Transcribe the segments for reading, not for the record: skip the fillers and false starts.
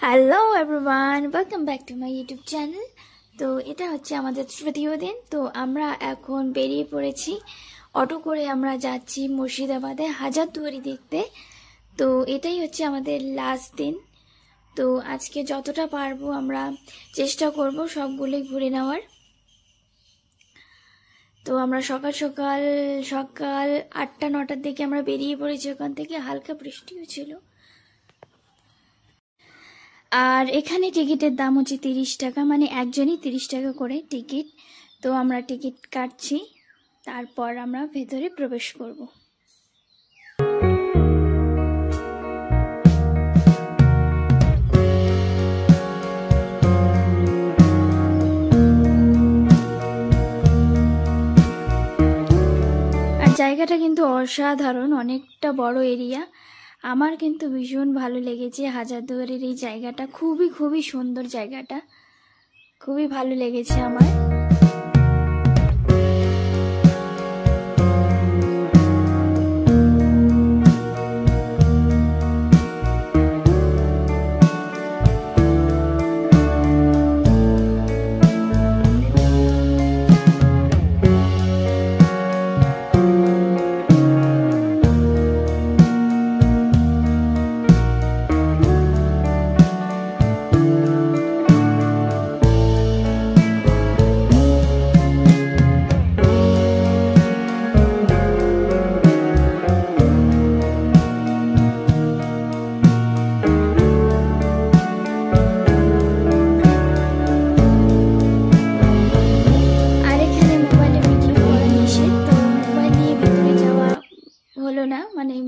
Hello everyone, welcome back to my YouTube channel. তো এটা হচ্ছে আমাদের তৃতীয় দিন। তো আমরা এখন বেরিয়ে পড়েছি, অটো করে আমরা যাচ্ছি মুর্শিদাবাদে হাজারদুয়ারি দেখতে। তো এটাই হচ্ছে আমাদের লাস্ট দিন। তো আজকে যতটা পারবো আমরা চেষ্টা করব সবগুলোই ঘুরে নেওয়ার। তো আমরা সকাল সকাল 8টা-9টার দিকে আমরা বেরিয়ে পড়েছি ওখান থেকে। হালকা বৃষ্টিও ছিল। আর এখানে টিকিটের দাম হচ্ছে 30 টাকা, মানে একজনই 30 টাকা করে টিকিট। তো আমরা টিকিট কাটছি, তারপর আমরা ভেতরে প্রবেশ করব। আর জায়গাটা কিন্তু অসাধারণ, অনেকটা বড় এরিয়া। আমার কিন্তু ভীষণ ভালো লেগেছে হাজারদুয়ারির এই জায়গাটা। খুবই সুন্দর জায়গাটা, খুবই ভালো লেগেছে আমার।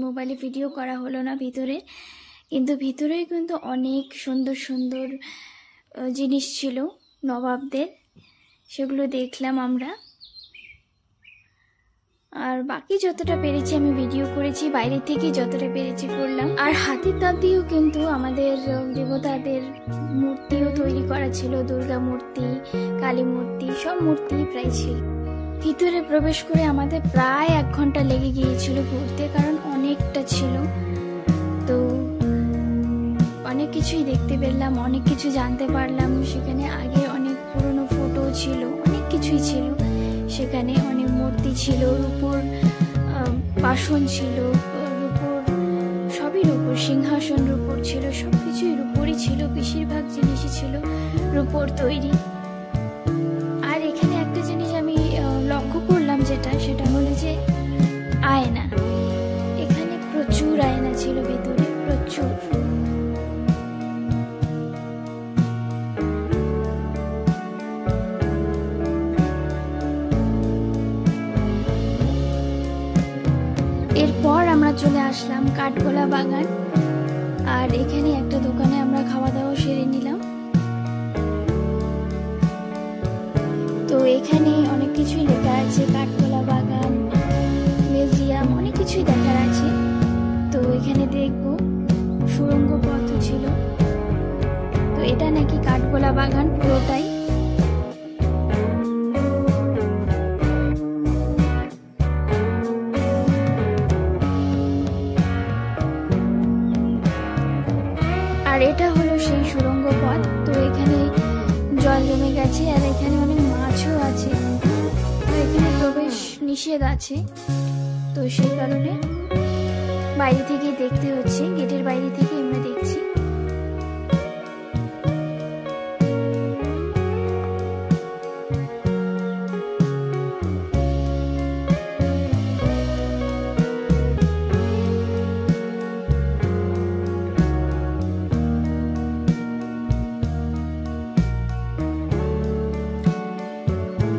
মোবাইলে ভিডিও করা হলো না ভিতরে, কিন্তু ভিতরে কিন্তু অনেক সুন্দর সুন্দর জিনিস ছিল নবাবদের, সেগুলো দেখলাম আমরা। আর বাকি যতটা পেরেছি আমি ভিডিও করেছি, বাইরে থেকে যতটা পেরেছি করলাম। আর হাতির দাঁত দিয়েও কিন্তু আমাদের দেবতাদের মূর্তিও তৈরি করা ছিল, দুর্গা মূর্তি, কালী মূর্তি, সব মূর্তি প্রায় ছিল। ভিতরে প্রবেশ করে আমাদের প্রায় 1 ঘন্টা লেগে গিয়েছিল ঘুরতে, কারণ অনেকটা ছিল। তো অনেক কিছুই দেখতে পেলাম, অনেক কিছু জানতে পারলাম। সেখানে আগে অনেক পুরনো ফটো ছিল, অনেক কিছুই ছিল সেখানে। অনেক মূর্তি ছিল, রূপোর বাসন ছিল, রূপোর সবই রূপোর, সিংহাসন রূপোর ছিল, সবকিছুই রূপোরই ছিল। বেশিরভাগ জিনিসই ছিল রূপোর তৈরি। আর এখানে একটা জিনিস আমি লক্ষ্য করলাম, সেটা হলো যে আয়না। এখানে প্রচুর আয়না ছিল ভেতরে, প্রচুর। এরপর আমরা চলে আসলাম কাঠগোলা বাগান। আর এখানে একটা দোকানে আমরা খাওয়া দাওয়া সেরে নিলাম। তো এখানে অনেক কিছুই লেখা আছে, কাঠগোলা বাগান, মিউজিয়াম, অনেক কিছুই দেখার আছে। তো এখানে দেখবো সুড়ঙ্গ পথ ছিল। তো এটা নাকি কাঠগোলা বাগান পুরোটাই। আর এটা হলো সেই সুড়ঙ্গ পথ। তো এখানে জল জমে গেছে, আর এখানে অনেক মাছও আছে। তো এখানে প্রবেশ নিষেধ আছে, তো সেই কারণে বাইরে থেকে দেখতে হচ্ছে, গেটের বাইরে থেকে আমরা দেখছি।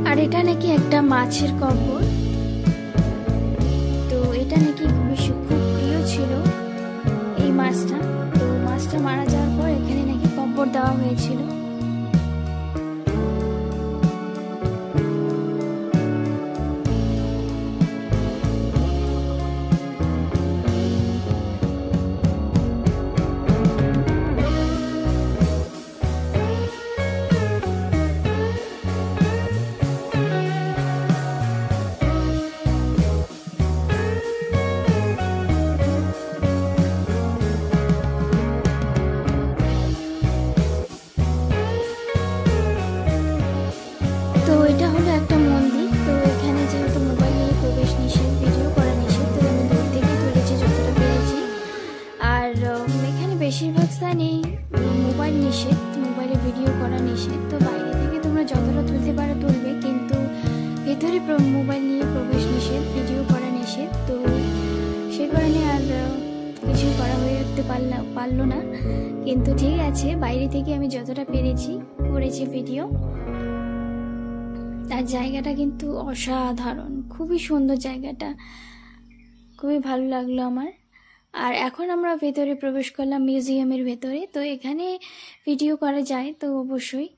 আর এটা নাকি একটা মাছের কবর। তো এটা নাকি খুব প্রিয় ছিল এই মাছটা। তো মাছটা মারা যাওয়ার পর এখানে নাকি কবর দেওয়া হয়েছিল। বেশিরভাগ স্থানেই মোবাইল নিষেধ, মোবাইলে ভিডিও করা নিষেধ। তো বাইরে থেকে তোমরা যতটা তুলতে পারো তুলবে, কিন্তু ভেতরে মোবাইল নিয়ে প্রবেশ নিষেধ, ভিডিও করা নিষেধ। তো সে কারণে আর কিছুই করা হয়ে উঠতে পারলো না। কিন্তু ঠিক আছে, বাইরে থেকে আমি যতটা পেরেছি করেছি ভিডিও। আর জায়গাটা কিন্তু অসাধারণ, খুবই সুন্দর জায়গাটা, খুবই ভালো লাগলো আমার। আর এখন আমরা ভেতরে প্রবেশ করলাম মিউজিয়ামের ভেতরে। তো এখানে ভিডিও করা যায় তো অবশ্যই।